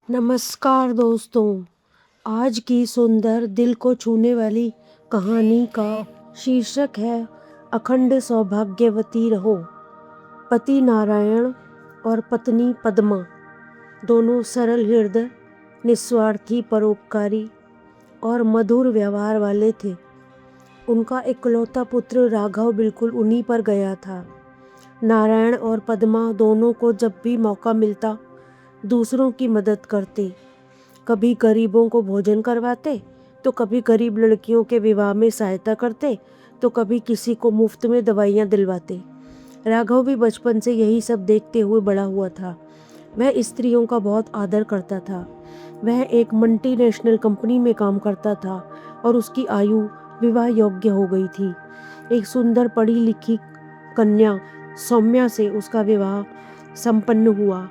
नमस्कार दोस्तों। आज की सुंदर दिल को छूने वाली कहानी का शीर्षक है अखंड सौभाग्यवती रहो। पति नारायण और पत्नी पद्मा दोनों सरल हृदय, निस्वार्थी, परोपकारी और मधुर व्यवहार वाले थे। उनका इकलौता पुत्र राघव बिल्कुल उन्हीं पर गया था। नारायण और पद्मा दोनों को जब भी मौका मिलता दूसरों की मदद करते। कभी गरीबों को भोजन करवाते, तो कभी गरीब लड़कियों के विवाह में सहायता करते, तो कभी किसी को मुफ्त में दवाइयाँ दिलवाते। राघव भी बचपन से यही सब देखते हुए बड़ा हुआ था। वह स्त्रियों का बहुत आदर करता था। वह एक मल्टीनेशनल कंपनी में काम करता था और उसकी आयु विवाह योग्य हो गई थी। एक सुंदर पढ़ी लिखी कन्या सौम्या से उसका विवाह संपन्न हुआ।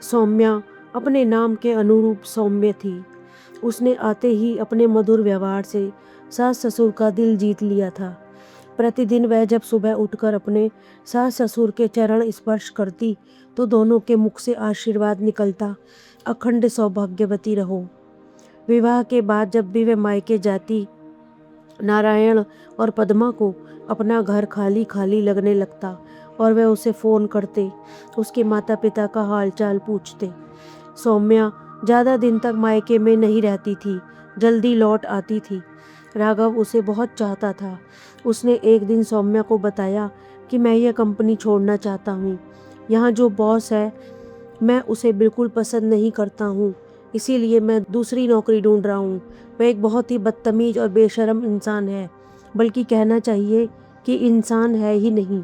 सौम्या अपने नाम के अनुरूप सौम्य थी। उसने आते ही अपने मधुर व्यवहार से सास ससुर का दिल जीत लिया था। प्रतिदिन वह जब सुबह उठकर अपने सास ससुर के चरण स्पर्श करती तो दोनों के मुख से आशीर्वाद निकलता, अखंड सौभाग्यवती रहो। विवाह के बाद जब भी वह मायके जाती, नारायण और पद्मा को अपना घर खाली खाली लगने लगता और वे उसे फ़ोन करते, उसके माता पिता का हालचाल पूछते। सौम्या ज़्यादा दिन तक मायके में नहीं रहती थी, जल्दी लौट आती थी। राघव उसे बहुत चाहता था। उसने एक दिन सौम्या को बताया कि मैं यह कंपनी छोड़ना चाहता हूँ। यहाँ जो बॉस है मैं उसे बिल्कुल पसंद नहीं करता हूँ, इसीलिए मैं दूसरी नौकरी ढूंढ रहा हूँ। वह एक बहुत ही बदतमीज़ और बेशर्म इंसान है, बल्कि कहना चाहिए कि इंसान है ही नहीं।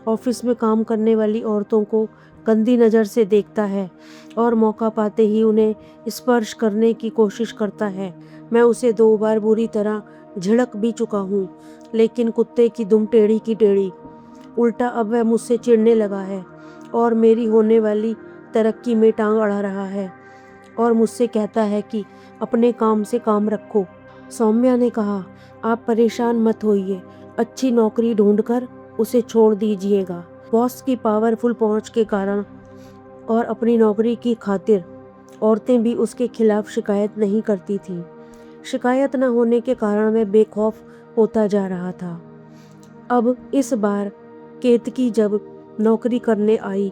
ऑफिस में काम करने वाली औरतों को गंदी नज़र से देखता है और मौका पाते ही उन्हें स्पर्श करने की कोशिश करता है। मैं उसे 2 बार बुरी तरह झिड़क भी चुका हूँ, लेकिन कुत्ते की दुम टेढ़ी की टेढ़ी। उल्टा अब वह मुझसे चिढ़ने लगा है और मेरी होने वाली तरक्की में टांग अड़ा रहा है और मुझसे कहता है कि अपने काम से काम रखो। सौम्या ने कहा, आप परेशान मत होइए, अच्छी नौकरी ढूंढकर उसे छोड़ दीजिएगा। बॉस की पावरफुल पहुंच के कारण और अपनी नौकरी की खातिर औरतें भी उसके खिलाफ शिकायत नहीं करती थीं। शिकायत न होने के कारण वह बेखौफ होता जा रहा था। अब इस बार केतकी जब नौकरी करने आई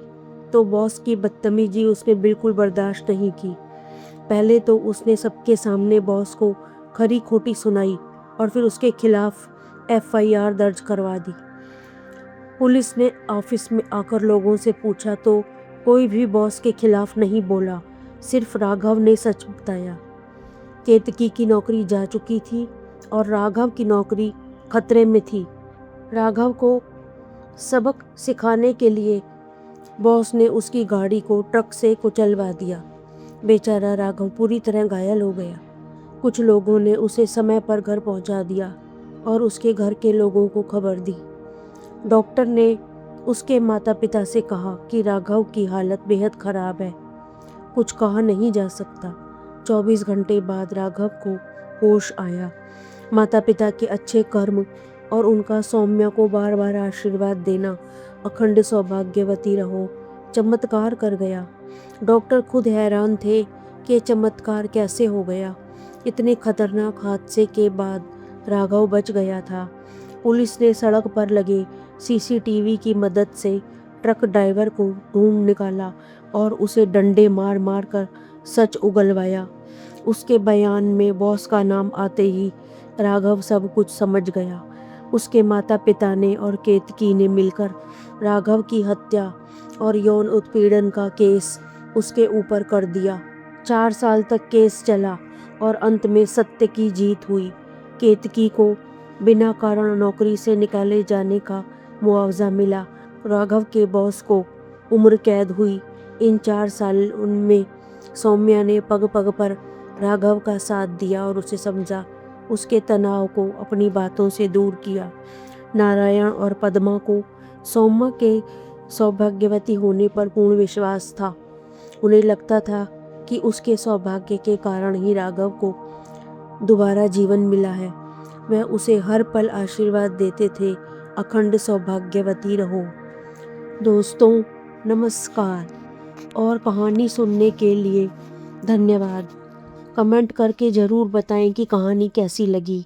तो बॉस की बदतमीजी उसने बिल्कुल बर्दाश्त नहीं की। पहले तो उसने सबके सामने बॉस को खरी खोटी सुनाई और फिर उसके खिलाफ FIR दर्ज करवा दी। पुलिस ने ऑफिस में आकर लोगों से पूछा तो कोई भी बॉस के खिलाफ नहीं बोला, सिर्फ राघव ने सच बताया। केतकी की नौकरी जा चुकी थी और राघव की नौकरी खतरे में थी। राघव को सबक सिखाने के लिए बॉस ने उसकी गाड़ी को ट्रक से कुचलवा दिया। बेचारा राघव पूरी तरह घायल हो गया। कुछ लोगों ने उसे समय पर घर पहुंचा दिया और उसके घर के लोगों को खबर दी। डॉक्टर ने उसके माता पिता से कहा कि राघव की हालत बेहद खराब है, कुछ कहा नहीं जा सकता। 24 घंटे बाद राघव को होश आया। माता पिता के अच्छे कर्म और उनका सौम्या को बार बार आशीर्वाद देना, अखंड सौभाग्यवती रहो, चमत्कार कर गया। डॉक्टर खुद हैरान थे कि चमत्कार कैसे हो गया। इतने खतरनाक हादसे के बाद राघव बच गया था। पुलिस ने सड़क पर लगे CCTV की मदद से ट्रक ड्राइवर को ढूंढ निकाला और उसे डंडे मार मार कर सच उगलवाया। उसके बयान में बॉस का नाम आते ही राघव सब कुछ समझ गया। उसके माता पिता ने और केतकी ने मिलकर राघव की हत्या और यौन उत्पीड़न का केस उसके ऊपर कर दिया। 4 साल तक केस चला और अंत में सत्य की जीत हुई। केतकी को बिना कारण नौकरी से निकाले जाने का मुआवजा मिला। राघव के बॉस को उम्र कैद हुई। इन 4 साल उनमें सौम्या ने पग पग पर राघव का साथ दिया और उसे समझा, उसके तनाव को अपनी बातों से दूर किया। नारायण और पद्मा को सौम्या के सौभाग्यवती होने पर पूर्ण विश्वास था। उन्हें लगता था कि उसके सौभाग्य के कारण ही राघव को दोबारा जीवन मिला है। वह उसे हर पल आशीर्वाद देते थे, अखंड सौभाग्यवती रहो। दोस्तों नमस्कार। और कहानी सुनने के लिए धन्यवाद। कमेंट करके ज़रूर बताएं कि कहानी कैसी लगी।